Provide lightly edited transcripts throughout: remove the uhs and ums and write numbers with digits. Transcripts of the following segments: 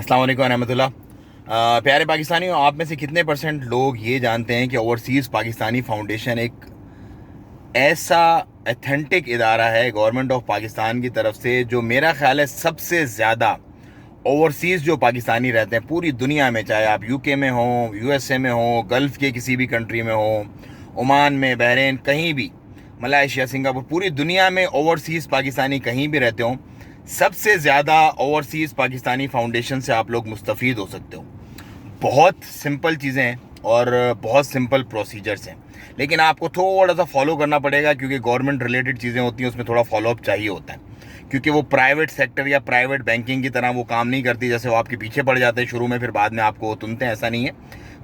अस्सलाम वालेकुम रहमतुल्लाह। प्यारे पाकिस्तानियों, आप में से कितने % लोग ये जानते हैं कि ओवरसीज़ पाकिस्तानी फाउंडेशन एक ऐसा एथेंटिक इदारा है गवर्नमेंट ऑफ पाकिस्तान की तरफ से, जो मेरा ख्याल है सबसे ज़्यादा ओवरसीज़ जो पाकिस्तानी रहते हैं पूरी दुनिया में, चाहे आप यूके में हो, यूएसए में हो, गल्फ़ के किसी भी कंट्री में हो, ओमान में, बहरीन, कहीं भी, मलाइशिया, सिंगापुर, पूरी दुनिया में ओवरसीज़ पाकिस्तानी कहीं भी रहते हो, सबसे ज़्यादा ओवरसीज़ पाकिस्तानी फाउंडेशन से आप लोग मुस्तफ़ीद हो सकते हो। बहुत सिंपल चीज़ें हैं और बहुत सिंपल प्रोसीजर्स हैं, लेकिन आपको थोड़ा सा फॉलो करना पड़ेगा, क्योंकि गवर्नमेंट रिलेटेड चीज़ें होती हैं, उसमें थोड़ा फॉलोअप चाहिए होता है, क्योंकि वो प्राइवेट सेक्टर या प्राइवेट बैंकिंग की तरह वो काम नहीं करती, जैसे वो आपके पीछे पड़ जाते हैं शुरू में, फिर बाद में आपको वो तुनते हैं। ऐसा नहीं है,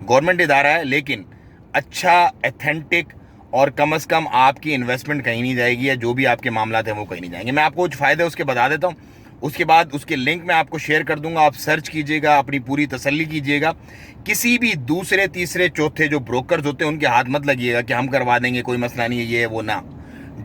गवर्नमेंट इदारा है, लेकिन अच्छा, एथेंटिक, और कम से कम आपकी इन्वेस्टमेंट कहीं नहीं जाएगी, या जो भी आपके मामला हैं वो कहीं नहीं जाएंगे। मैं आपको कुछ फ़ायदे उसके बता देता हूँ, उसके बाद उसके लिंक मैं आपको शेयर कर दूंगा, आप सर्च कीजिएगा, अपनी पूरी तसल्ली कीजिएगा। किसी भी दूसरे, तीसरे, चौथे जो ब्रोकर्स होते हैं उनके हाथ मत लगिएगा कि हम करवा देंगे, कोई मसला नहीं है, ये है वो ना।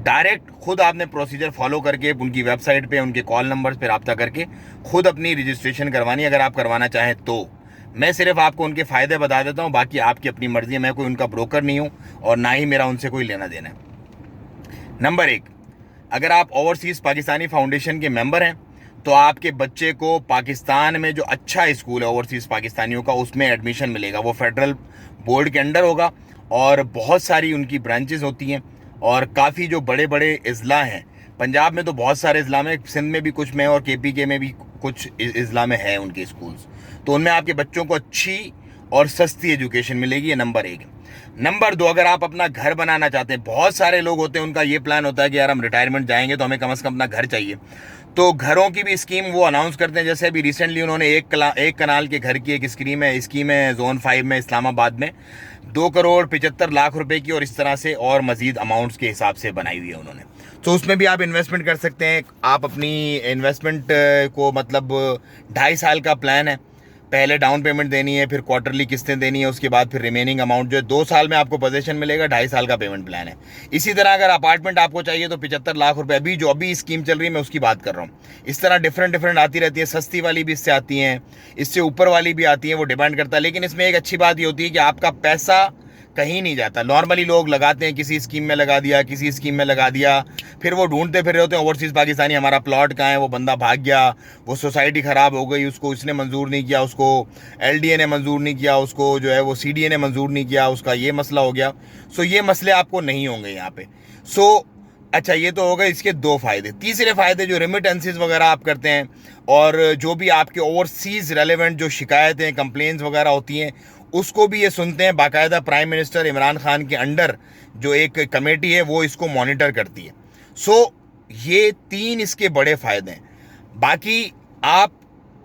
डायरेक्ट खुद आपने प्रोसीजर फॉलो करके उनकी वेबसाइट पे, उनके कॉल नंबर पे रब्ता करके खुद अपनी रजिस्ट्रेशन करवानी, अगर आप करवाना चाहें तो। मैं सिर्फ आपको उनके फ़ायदे बता देता हूँ, बाकी आपकी अपनी मर्ज़ी है। मैं कोई उनका ब्रोकर नहीं हूँ और ना ही मेरा उनसे कोई लेना देना है। नंबर 1, अगर आप ओवरसीज़ पाकिस्तानी फाउंडेशन के मेंबर हैं तो आपके बच्चे को पाकिस्तान में जो अच्छा स्कूल है ओवरसीज़ पाकिस्तानियों का, उसमें एडमिशन मिलेगा। वो फेडरल बोर्ड के अंडर होगा और बहुत सारी उनकी ब्रांचेस होती हैं, और काफ़ी जो बड़े बड़े अजला हैं, पंजाब में तो बहुत सारे अजला में, सिंध में भी कुछ में, और KPK में भी कुछ अजला में है उनके स्कूल्स, तो उनमें आपके बच्चों को अच्छी और सस्ती एजुकेशन मिलेगी। ये नंबर 1। नंबर 2, अगर आप अपना घर बनाना चाहते हैं, बहुत सारे लोग होते हैं उनका ये प्लान होता है कि यार हम रिटायरमेंट जाएंगे तो हमें कम से कम अपना घर चाहिए, तो घरों की भी स्कीम वो अनाउंस करते हैं। जैसे अभी रिसेंटली उन्होंने एक कनाल के घर की एक स्कीम है जोन 5 में इस्लामाबाद में 2,75,00,000 रुपए की, और इस तरह से और मजीद अमाउंट्स के हिसाब से बनाई हुई है उन्होंने। तो उसमें भी आप इन्वेस्टमेंट कर सकते हैं। आप अपनी इन्वेस्टमेंट को, मतलब 2.5 साल का प्लान है, पहले डाउन पेमेंट देनी है, फिर क्वार्टरली किस्तें देनी है, उसके बाद फिर रिमेनिंग अमाउंट जो है 2 साल में आपको पोजीशन मिलेगा। 2.5 साल का पेमेंट प्लान है। इसी तरह अगर अपार्टमेंट आपको चाहिए तो 75,00,000 रुपए अभी स्कीम चल रही है, मैं उसकी बात कर रहा हूँ। इस तरह डिफरेंट आती रहती है, सस्ती वाली भी इससे आती हैं, इससे ऊपर वाली भी आती हैं, वो डिपेंड करता है। लेकिन इसमें एक अच्छी बात ये होती है कि आपका पैसा कहीं नहीं जाता। नॉर्मली लोग लगाते हैं, किसी स्कीम में लगा दिया, किसी स्कीम में लगा दिया, फिर वो ढूंढते फिर रहे होते हैं ओवरसीज़ पाकिस्तानी, हमारा प्लॉट कहाँ है, वो बंदा भाग गया, वो सोसाइटी ख़राब हो गई, उसको इसने मंजूर नहीं किया, उसको LDA ने मंजूर नहीं किया, उसको जो है वो CDA ने मंजूर नहीं किया, उसका ये मसला हो गया। सो ये मसले आपको नहीं होंगे यहाँ पे। अच्छा, ये तो हो गए इसके 2 फ़ायदे। तीसरे फ़ायदे, जो रेमिटेंसेस वगैरह आप करते हैं, और जो भी आपके ओवरसीज़ रेलेवेंट जो शिकायतें, कंप्लेंट्स वगैरह होती हैं, उसको भी ये सुनते हैं। बाकायदा प्राइम मिनिस्टर इमरान खान के अंडर जो एक कमेटी है वो इसको मॉनिटर करती है। ये 3 इसके बड़े फ़ायदे हैं। बाकी आप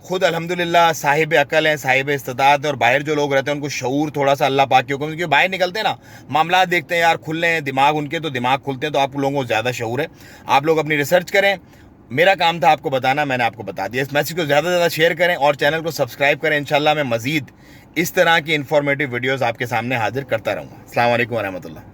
खुद अल्हम्दुलिल्लाह साहिब अकल हैं, साहिब इस्तिताअत हैं, और बाहर जो लोग रहते हैं उनको शऊर थोड़ा सा अल्लाह पाक के हुक्म, क्योंकि बाहर निकलते हैं ना, मामला देखते हैं यार खुल रहे हैं दिमाग उनके, तो दिमाग खुलते हैं, तो आप लोगों को ज़्यादा शऊर है। आप लोग अपनी रिसर्च करें, मेरा काम था आपको बताना, मैंने आपको बता दिया। इस मैसेज को ज़्यादा से ज़्यादा शेयर करें और चैनल को सब्सक्राइब करें। इंशाल्लाह मैं मज़ीद इस तरह की इन्फॉर्मेटिव वीडियोज़ आपके सामने हाजिर करता रहूँगा। अस्सलाम वालेकुम व रहमतुल्लाह।